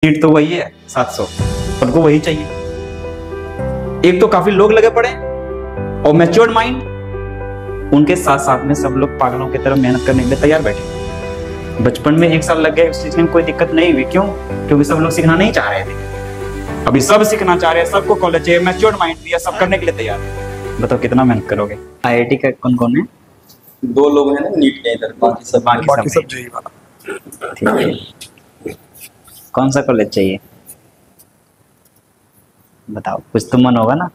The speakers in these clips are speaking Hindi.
सीट तो वही है 700, उनको वही चाहिए। एक तो काफी लोग लगे पड़े और मैच्योर्ड माइंड, उनके साथ साथ में सब लोग पागलों की तरह मेहनत करने के लिए तैयार बैठे। बचपन में 1 साल लग गया, उस सीखने में कोई दिक्कत नहीं हुई। क्यों? क्योंकि सब लोग सीखना नहीं चाह रहे थे। अभी सब सीखना चाह रहे हैं, सबको कॉलेज चाहिए, मैच्योर्ड माइंड भी है, सब करने के लिए तैयार है। बताओ कितना मेहनत करोगे। IIT का कौन कौन है? 2 लोग हैं ना नीट के इधर, बाकी सब जेईई वाला। ठीक है, कौन सा कॉलेज चाहिए बताओ, कुछ तो मन होगा ना,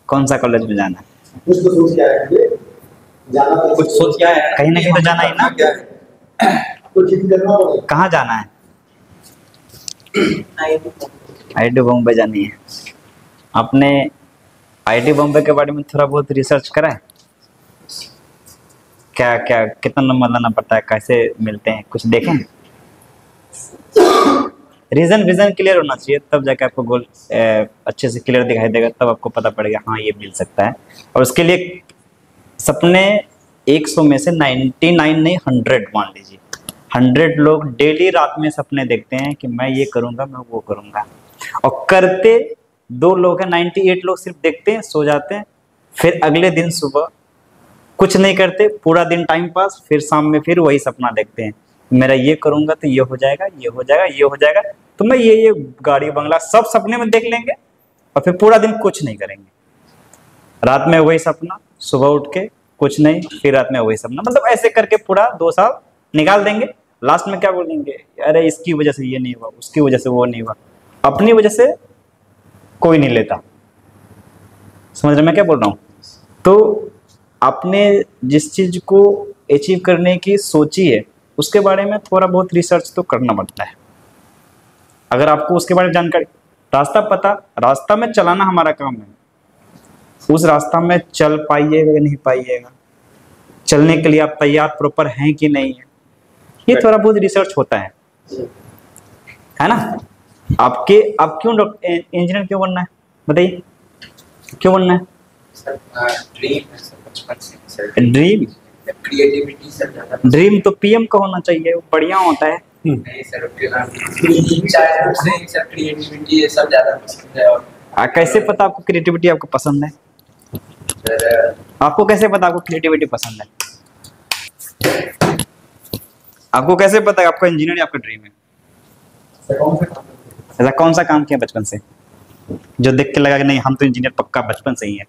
कौन सा कॉलेज में जाना है? कुछ तो सोच क्या है, जाना कुछ सोच क्या है, कहीं ना कहीं तो जाना ही ना। कुछ करना होगा। कहाँ जाना है? IIT बॉम्बे जानी है। आपने IIT बॉम्बे के बारे में थोड़ा बहुत रिसर्च करा है? क्या क्या कितना नंबर लाना पड़ता है, कैसे मिलते हैं, कुछ देखें? रीजन विजन क्लियर होना चाहिए, तब जाके आपको गोल अच्छे से क्लियर दिखाई देगा, तब आपको पता पड़ेगा हाँ ये मिल सकता है। और उसके लिए सपने 100 में से 99 नहीं 100 मान लीजिए, 100 लोग डेली रात में सपने देखते हैं कि मैं ये करूंगा, मैं वो करूंगा, और करते 2 लोग हैं, 98 लोग सिर्फ देखते हैं, सो जाते हैं, फिर अगले दिन सुबह कुछ नहीं करते, पूरा दिन टाइम पास, फिर शाम में फिर वही सपना देखते हैं, मेरा ये करूंगा तो ये हो जाएगा, ये हो जाएगा, ये हो जाएगा, तो मैं ये गाड़ी बंगला सब सपने में देख लेंगे, और फिर पूरा दिन कुछ नहीं करेंगे। रात में वही सपना, सुबह उठ के कुछ नहीं, फिर रात में वही सपना, मतलब ऐसे करके पूरा 2 साल निकाल देंगे। लास्ट में क्या बोलेंगे, अरे इसकी वजह से ये नहीं हुआ, उसकी वजह से वो नहीं हुआ, अपनी वजह से कोई नहीं लेता। समझ रहे मैं क्या बोल रहा हूँ? तो आपने जिस चीज को अचीव करने की सोची है उसके बारे में थोड़ा बहुत रिसर्च तो करना पड़ता है। अगर आपको उसके बारे में जानकारी, रास्ता पता, रास्ता में चलाना हमारा काम है, उस रास्ता में चल पाइएगा या नहीं पाइएगा, चलने के लिए आप तैयार प्रॉपर हैं कि नहीं है, ये थोड़ा बहुत रिसर्च होता है ना। आप क्यों इंजीनियर क्यों बनना है बताइए, क्यों बनना है? ड्रीम क्रिएटिविटी सब ज्यादा, ड्रीम तो PM का होना चाहिए, वो बढ़िया होता है। नहीं सर, क्रिएटिविटी ये सब ज्यादा पसंद है। और कैसे पता आपको क्रिएटिविटी आपको पसंद है? सर आपको कैसे पता आपको क्रिएटिविटी पसंद है? आपको कैसे पता आपका इंजीनियर आपका ड्रीम है? ऐसा कौन सा काम किया बचपन से जो देख के लगा कि नहीं हम तो इंजीनियर पक्का बचपन से ही है?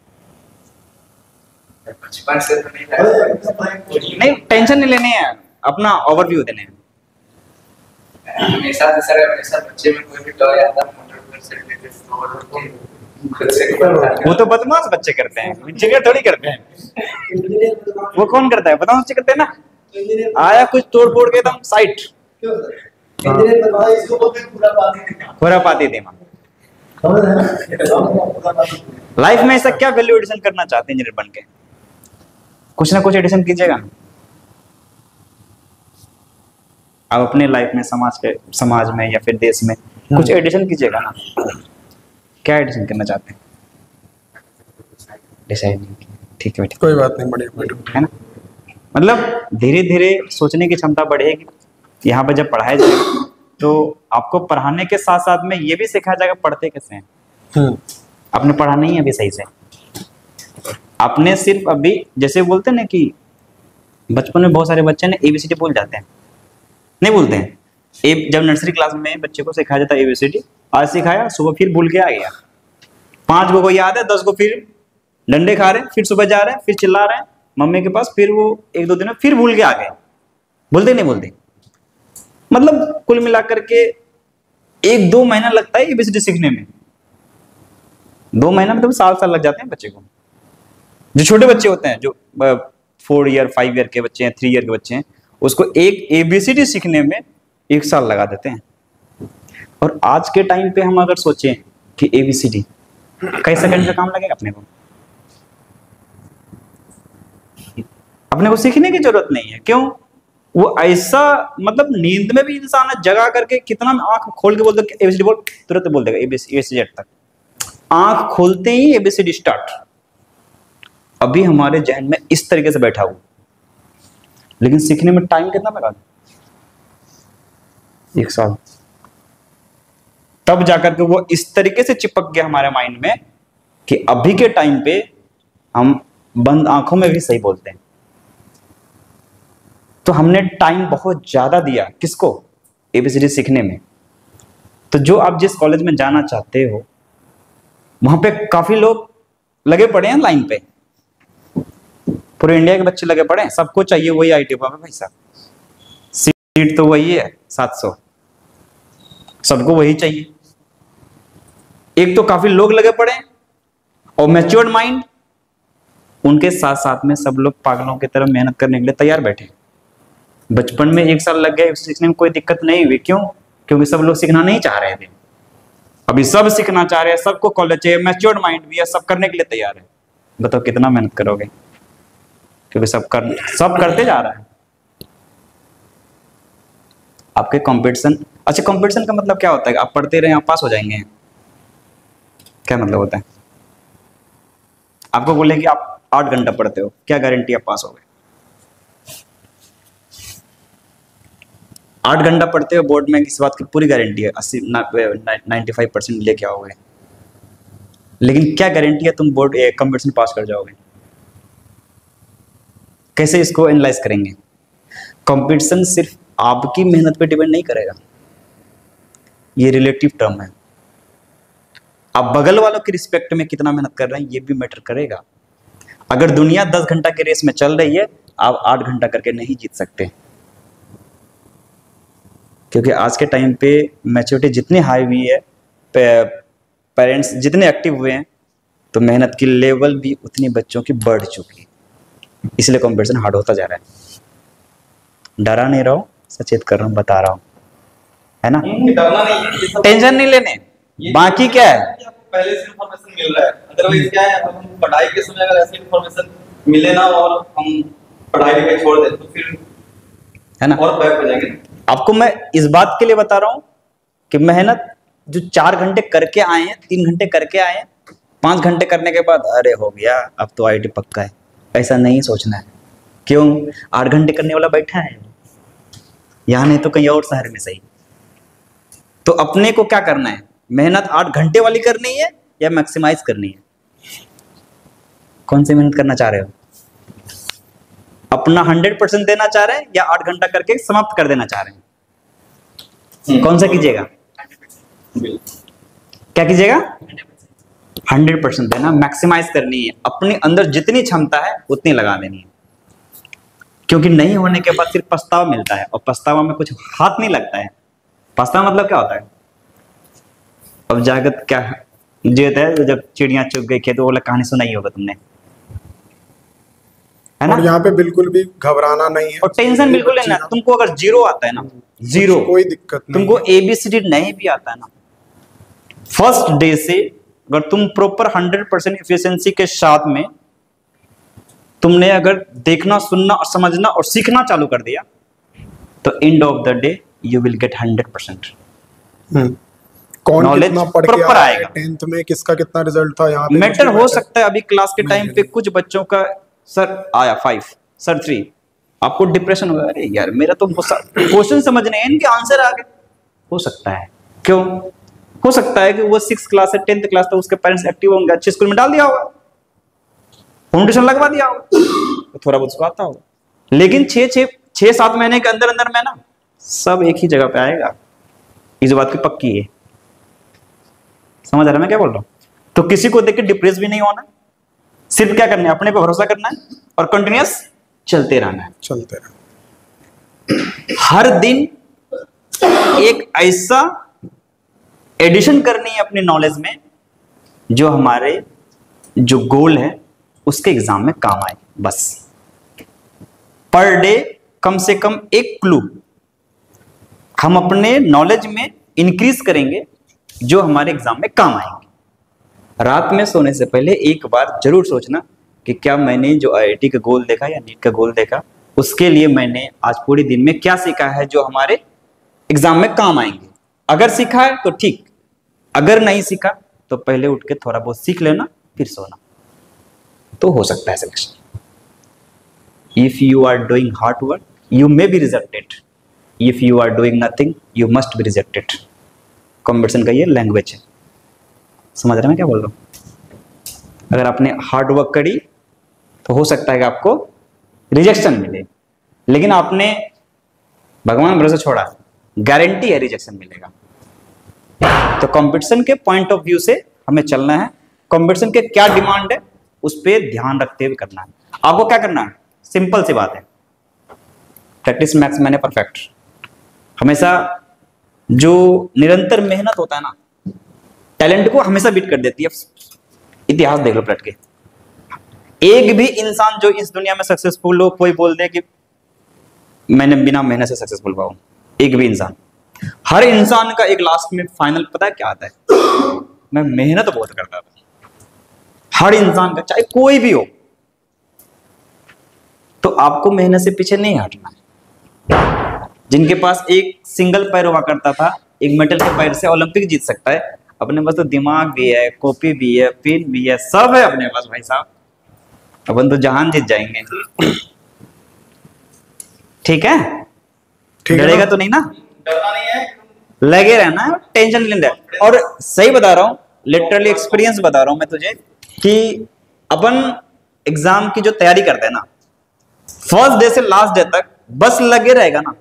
बचपन से तो नहीं, टेंशन नहीं लेने हैं, अपना ओवरव्यू देने हैं। हमेशा सर हमेशा बच्चे में कोई भी टॉय आता मोटर से रिलेटेड तो खुद से वो तो बदमाश बच्चे करते हैं, इंजीनियर थोड़ी करते हैं। वो कौन करता है? बदमाश बच्चे करते हैं ना, आया कुछ तोड़ फोड़ के एकदम साइट, पूरा पाती दिमाग। लाइफ में ऐसा क्या वैल्यू एडिशन करना चाहते हैं इंजीनियर बन के? कुछ ना कुछ एडिशन कीजिएगा। आप अपने लाइफ में समाज में या फिर देश में कुछ एडिशन कीजिएगा ना। क्या एडिशन करना चाहते हैं? डिसाइड, ठीक है, कोई बात नहीं, बढ़िया है ना। मतलब धीरे धीरे सोचने की क्षमता बढ़ेगी। यहाँ पर जब पढ़ाया जाएगा तो आपको पढ़ाने के साथ साथ में ये भी सिखाया जाएगा पढ़ते कैसे हैं। आपने पढ़ा नहीं है अभी सही से, आपने सिर्फ अभी जैसे बोलते हैं ना कि बचपन में बहुत सारे बच्चे ने ABCD बोल जाते हैं, नहीं बोलते हैं। जब नर्सरी क्लास में बच्चे को सिखाया जाता है ABCD, आज सिखाया सुबह फिर भूल के आ गया, 5 को याद है, 10 को फिर डंडे खा रहे हैं, फिर सुबह जा रहे हैं, फिर चिल्ला रहे हैं मम्मी के पास, फिर वो 1-2 दिन में फिर भूल के आ गए। बोलते नहीं बोलते, मतलब कुल मिलाकर के 1-2 महीना लगता है ABCD सीखने में। 2 महीना मतलब साल लग जाते हैं बच्चे को। जो छोटे बच्चे होते हैं, जो 4 ईयर 5 ईयर के बच्चे हैं, 3 ईयर के बच्चे हैं, उसको एक ABCD सीखने में 1 साल लगा देते हैं। और आज के टाइम पे हम अगर सोचें कि ABCD कई सेकंड का काम लगेगा अपने को सीखने की जरूरत नहीं है। क्यों? वो ऐसा मतलब नींद में भी इंसान जगा करके कितना आंख खोल के बोल दे ABCD बोल, तुरंत बोल देगा A से Z तक। आंख खोलते ही ABCD स्टार्ट। अभी हमारे जहन में इस तरीके से बैठा हुआ, लेकिन सीखने में टाइम कितना लगा? 1 साल। तब जाकर के वो इस तरीके से चिपक गया हमारे माइंड में कि अभी के टाइम पे हम बंद आंखों में भी सही बोलते हैं। तो हमने टाइम बहुत ज्यादा दिया किसको, एबीसीडी सीखने में। तो जो आप जिस कॉलेज में जाना चाहते हो वहां पे काफी लोग लगे पड़े हैं लाइन पे, पूरे इंडिया के बच्चे लगे पड़े हैं, सबको चाहिए वही आईटी में भाई साहब, सीट तो वही है 700, सबको वही चाहिए। एक तो काफी लोग लगे पड़े हैं और मैच्योर्ड माइंड, उनके साथ साथ में सब लोग पागलों की तरह मेहनत करने के लिए तैयार बैठे। बचपन में 1 साल लग गया सीखने में, कोई दिक्कत नहीं हुई। क्यों? क्योंकि सब लोग सीखना नहीं चाह रहे थे। अभी सब सीखना चाह रहे हैं, सबको कॉलेज चाहिए, मैच्योर्ड माइंड भी है, सब करने के लिए तैयार है। बताओ कितना मेहनत करोगे, क्योंकि सब करते जा रहा है। आपके कंपटीशन, अच्छा कंपटीशन का मतलब क्या होता है? आप पढ़ते रहे आप पास हो जाएंगे, क्या मतलब होता है? आपको बोले कि आप 8 घंटा पढ़ते हो, क्या गारंटी आप पास हो गए? 8 घंटा पढ़ते हो बोर्ड में, इस बात की पूरी गारंटी है 95% लेके आओगे। लेकिन क्या गारंटी है तुम बोर्ड कंपटीशन पास कर जाओगे? कैसे इसको एनालाइज करेंगे? कंपटीशन सिर्फ आपकी मेहनत पे डिपेंड नहीं करेगा, ये रिलेटिव टर्म है। आप बगल वालों की रिस्पेक्ट में कितना मेहनत कर रहे हैं ये भी मैटर करेगा। अगर दुनिया 10 घंटा के रेस में चल रही है, आप 8 घंटा करके नहीं जीत सकते, क्योंकि आज के टाइम पे मैच्योरिटी जितनी हाई हुई है, पेरेंट्स जितने एक्टिव हुए हैं, तो मेहनत की लेवल भी उतनी बच्चों की बढ़ चुकी है। इसलिए कंपटीशन हार्ड होता जा रहा है। डरा नहीं रहो, सचेत कर रहा हूँ, बता रहा हूँ, है ना? डरना नहीं है, टेंशन नहीं लेने। बाकी क्या है, पहले से इंफॉर्मेशन मिल रहा है। अदरवाइज क्या है, हम पढ़ाई के समय अगर ऐसी इंफॉर्मेशन मिले ना और हम पढ़ाई लिखाई छोड़ दें तो फिर है ना, और बैक हो जाएंगे। आपको मैं इस बात के लिए बता रहा हूं कि मेहनत जो 4 घंटे करके आए हैं, 3 घंटे करके आए हैं, 5 घंटे करने के बाद अरे हो गया अब तो आईटी पक्का है, ऐसा नहीं सोचना है। क्यों? 8 घंटे करने वाला बैठा है यहाँ, नहीं तो कहीं और शहर में सही। तो अपने को क्या करना है? मेहनत 8 घंटे वाली करनी है या मैक्सिमाइज करनी है? कौन सी मेहनत करना चाह रहे हो? अपना 100% देना चाह रहे हैं या 8 घंटा करके समाप्त कर देना चाह रहे हैं? कौन सा कीजिएगा? क्या कीजिएगा? 100% देना, मैक्सिमाइज करनी है। अपने अंदर जितनी क्षमता है उतनी लगा देनी है, क्योंकि नहीं होने के बाद फिर पछतावा मिलता है, और पछतावा में कुछ हाथ नहीं लगता है। पछतावा मतलब क्या होता है? अब जागत क्या जेत है, जब चिड़िया चुग गई खेत, वो वाला कहानी सुनाई होगा तुमने, है ना? और यहाँ पे बिल्कुल भी घबराना नहीं है और टेंशन बिल्कुल लेना। तुमको अगर 0 आता है ना, 0, कोई दिक्कत नहीं, तुमको ABCD नहीं भी आता है ना, फर्स्ट डे से अगर तुम प्रॉपर 100% एफिशिएंसी के साथ में तुमने अगर देखना, सुनना और समझना और सीखना चालू कर दिया, तो end of the day you will get 100%। कौन Knowledge कितना पढ़ के proper आया आएगा। 10th में, किसका कितना रिजल्ट था, यहाँ पे मैटर कुछ हो नहीं सकता है अभी क्लास के टाइम पे कुछ बच्चों का सर आया 5, सर 3, आपको डिप्रेशन होगा, अरे यार मेरा तो क्वेश्चन समझ नहीं है, इनके आंसर आ गए। हो सकता है, क्यों? हो सकता है कि वो 6th क्लास से 10th क्लास तक उसके पेरेंट्स एक्टिव होंगे, अच्छे स्कूल में डाल दिया होगा, होम ट्यूशन लगवा दिया होगा, तो थोड़ा बहुत उसको आता होगा। लेकिन 6-7 महीने के अंदर अंदर में ना सब एक ही जगह पे आएगा, इस बात की पक्की है। समझ आ रहा है मैं क्या बोल रहा हूँ? तो किसी को देख के डिप्रेस भी नहीं होना, सिर्फ क्या करना है, अपने पे भरोसा करना है और कंटिन्यूअस चलते रहना है। चलते रहे। हर दिन एक ऐसा एडिशन करनी है अपनी नॉलेज में जो हमारे जो गोल है उसके एग्जाम में काम आए। बस पर डे कम से कम एक क्लू हम अपने नॉलेज में इंक्रीज करेंगे जो हमारे एग्जाम में काम आएंगे। रात में सोने से पहले एक बार जरूर सोचना कि क्या मैंने जो IIT का गोल देखा या नीट का गोल देखा, उसके लिए मैंने आज पूरे दिन में क्या सीखा है जो हमारे एग्जाम में काम आएंगे। अगर सीखा है तो ठीक, अगर नहीं सीखा तो पहले उठ के थोड़ा बहुत सीख लेना, फिर सोना, तो हो सकता है selection. If you are doing hard work you may be rejected, if you are doing nothing you must be rejected. Competition का ये लैंग्वेज है। समझ रहे हैं मैं क्या बोल रहा हूँ? अगर आपने हार्ड वर्क करी तो हो सकता है कि आपको रिजेक्शन मिले, लेकिन आपने भगवान भरोसे छोड़ा, गारंटी है रिजेक्शन मिलेगा। तो कंपटीशन के पॉइंट ऑफ व्यू से हमें चलना है। कंपटीशन के क्या डिमांड है उस पर ध्यान रखते हुए करना है। आपको क्या करना है, सिंपल सी बात है, प्रैक्टिस मैक्स मैंने परफेक्ट। हमेशा जो निरंतर मेहनत होता है ना, टैलेंट को हमेशा बीट कर देती है। इतिहास देख लो पलट के, एक भी इंसान जो इस दुनिया में सक्सेसफुल हो, कोई बोल दे कि मैंने बिना मेहनत से सक्सेसफुल हुआ हूं, एक भी इंसान। हर इंसान का एक लास्ट में फाइनल पता है क्या आता है, मैं मेहनत बहुत करता था। हर इंसान का, चाहे कोई भी हो। तो आपको मेहनत से पीछे नहीं हटना है। जिनके पास एक सिंगल पैर हुआ करता था, एक मेटल के पैर से ओलंपिक जीत सकता है। अपने पास तो दिमाग भी है, कॉपी भी है, पेन भी है, सब है अपने पास भाई साहब। अपन तो जहान जीत जाएंगे। ठीक है, डरेगा तो नहीं ना? डरना नहीं है, लगे रहना है, टेंशन नहीं लेना है। और सही बता रहा हूं, लिटरली एक्सपीरियंस बता रहा हूं मैं तुझे कि अपन एग्जाम की जो तैयारी करते हैं ना, फर्स्ट डे से लास्ट डे तक बस लगे रहेगा ना,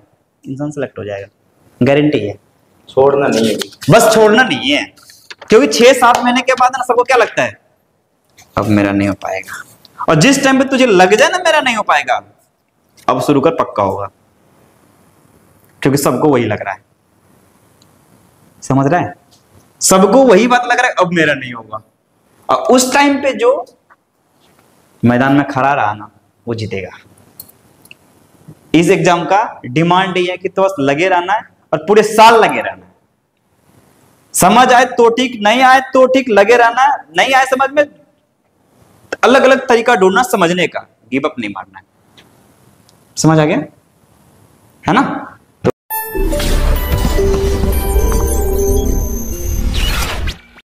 इंसान सेलेक्ट हो जाएगा, गारंटी है। छोड़ना नहीं है। बस छोड़ना नहीं है, क्योंकि 6-7 महीने के बाद ना सबको क्या लगता है, अब मेरा नहीं हो पाएगा। और जिस टाइम पे तुझे लग जाए ना मेरा नहीं हो पाएगा, अब शुरू कर, पक्का होगा। क्योंकि सबको वही लग रहा है, समझ रहा है? सबको वही बात लग रहा है, अब मेरा नहीं होगा। और उस टाइम पे जो मैदान में खड़ा रहा ना, वो जीतेगा। इस एग्जाम का डिमांड ये है कि तो बस लगे रहना है और पूरे साल लगे रहना है। समझ आए तो ठीक, नहीं आए तो ठीक, लगे रहना है। नहीं आए समझ में, अलग अलग तरीका ढूंढना समझने का, गिव अप नहीं मारना है। समझ आ गया है ना?